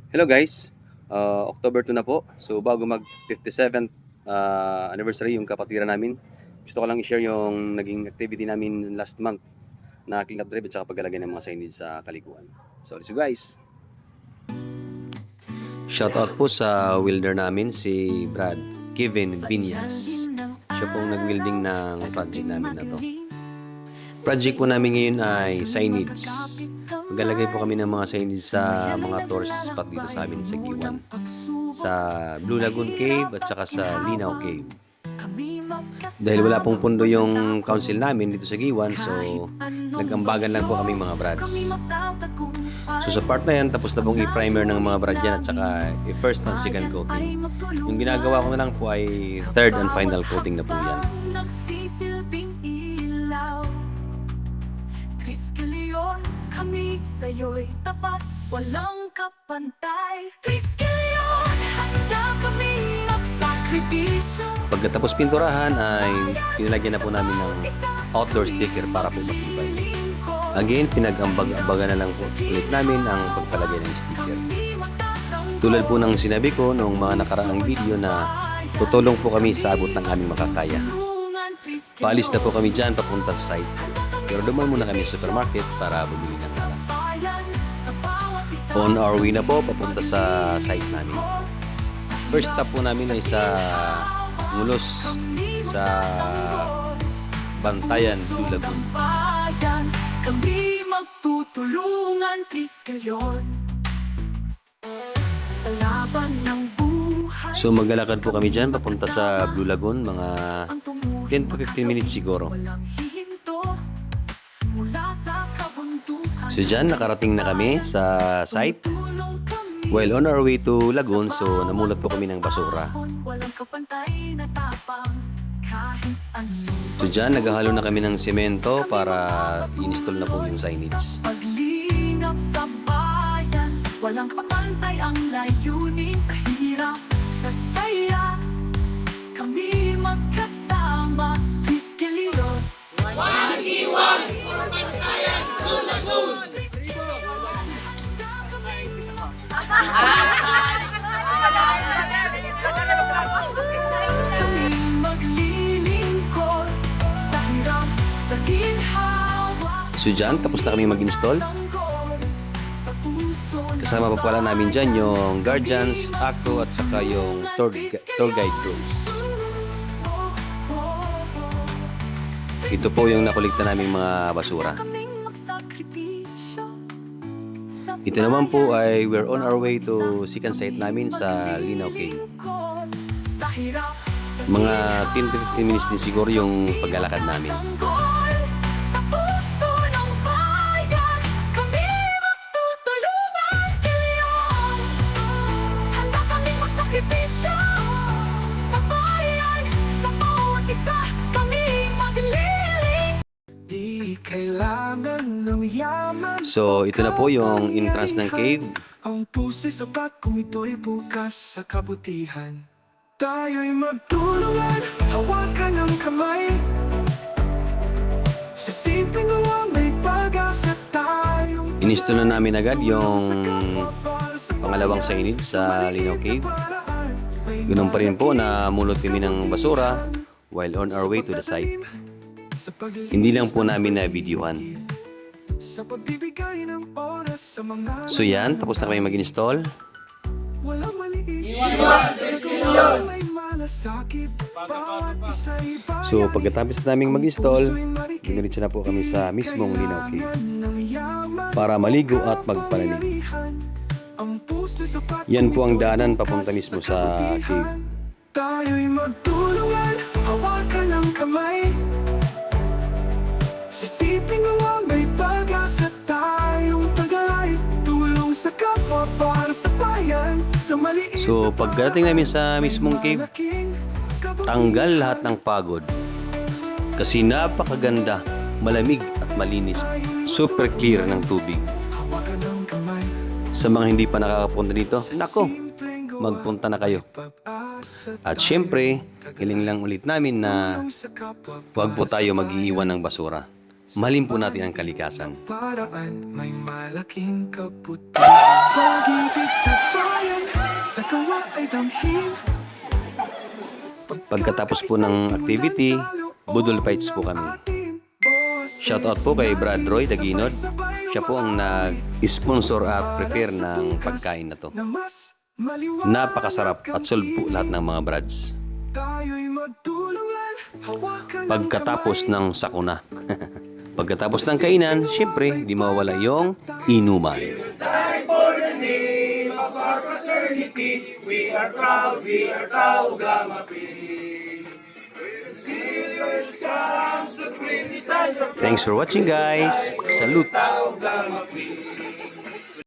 Hello guys, October 2 na po. So bago mag 57th anniversary yung kapatiran namin, gusto ko lang i-share yung naging activity namin last month na clean up drive at saka paglalagay ng mga signage sa kalikuan. So let's go guys! Shoutout po sa welder namin si Brad Kevin Vinyas. Siya pong nag-welding ng project namin na to. Project po namin ngayon ay signage. Maglalagay po kami ng mga signage sa mga tourist spot dito sa amin sa Giwan. Sa Blue Lagoon Cave at saka sa Linaw Cave. Dahil wala pong pundo yung council namin dito sa Giwan, so nag-ambagan lang po kami mga brads. So sa part na yan, tapos na pong i-primer ng mga brad yan at saka i-first and second coating. Yung ginagawa ko na lang po ay third and final coating na po yan. Kami sa'yo'y tapat, walang kapantay. Kriskilyon, handa kami magsakripisyo. Pagkatapos pinturahan ay pinalagyan na po namin ng outdoor sticker para po matibay. Again, pinag-ambagan na lang po ulit namin ang pagpalagay ng sticker. Tulad po ng sinabi ko noong mga nakaraang video na tutulong po kami sa abot ng aming makakaya. Paalis na po kami dyan papunta sa site. Pero dumaan muna kami sa supermarket para bumili ng alak. On our way na po papunta sa site namin. First stop po namin ay sa Mulos sa Bantayan, Blue Lagoon. Kami magtutulungan, Kriskilyon, sa laban ng buhay. So maglalakad po kami dyan papunta sa Blue Lagoon, mga 10 to 15 minutes siguro. So dyan, nakarating na kami sa site. While on our way to Lagoon, so namulat po kami ng basura. So dyan, naghahalo na kami ng semento para i-install na po yung signage. Paglingap sa bayan, walang kapantay ang layunin. Sa hirap, sa saya, kami magkasama. Kriskilyon, Iwan for Bantayan to Lagoon. Kami maglilingkod sa hirap, sa ginhawa. So dyan, tapos na kami mag-install. Sa puso Kasama pa pala namin dyan yung guardians, ako at saka yung tour guide groups. Ito po yung nakolekta naming mga basura. Ito naman po ay we're on our way to second site namin sa Linaw Cave. Mga 10 to 15 minutes din siguro yung paglalakad namin. Sa puso ng bayan, kami magtutulungan. Kriskilyon, handa kami magsakripisyo. Sa bayan, sa bawat isa, kami magliling. Di kailangan ng yaman. So ito na po yung entrance ng cave. Ang puso'y sapat kung ito'y bukas sa kabutihan. Tayo'y magtulungan, hawakan ang kamay. Sa simpleng gawa may pag-asa tayong Ininstall na namin agad yung pangalawang signage sa Linaw Cave. Ganun pa rin po na mulot kami ng basura while on our way to the site. Hindi lang po namin na videohan. sa pagbibigay ng oras sa mga So yan, tapos na kami mag-install. walang maliit. May malasakit, bawat isa'y bayan. So pagkatapos naming mag-install, diniretso na po kami sa mismong Linaw Cave para maligo at magpalamig. Yan po ang daanan papunta mismo sa cave. Tayo'y magtulungan, hawakan ang kamay. Sa simpleng gawa may pag-asa tayong taglay. Tulong sa kapwa para sa bayan. Sa maliit So pagdating namin sa mismong cave, tanggal lahat ng pagod. Kasi napakaganda, malamig at malinis. Super clear ng tubig. hawakan ang kamay. Sa mga hindi pa nakakapunta dito, nako, magpunta na kayo. At syempre, hiling lang ulit namin na huwag po tayo mag-iiwan ng basura. Mahalin po natin ang kalikasan. Paraan may malaking kaputi. Pag-ibig sa ginagawa ay damhin. Pagkatapos po ng activity, budol fights po kami. Shoutout po kay Brad Roy Daginod. Siya po ang nag-sponsor at prepare ng pagkain na to. Na mas maliwanag Napakasarap at solve po lahat ng mga brads. tayo'y magtulungan, hawakan ang Pagkatapos kamay. ng sakuna. Pagkatapos ng kainan, syempre, di mawala yung inuman. Thanks for watching, guys. Salute.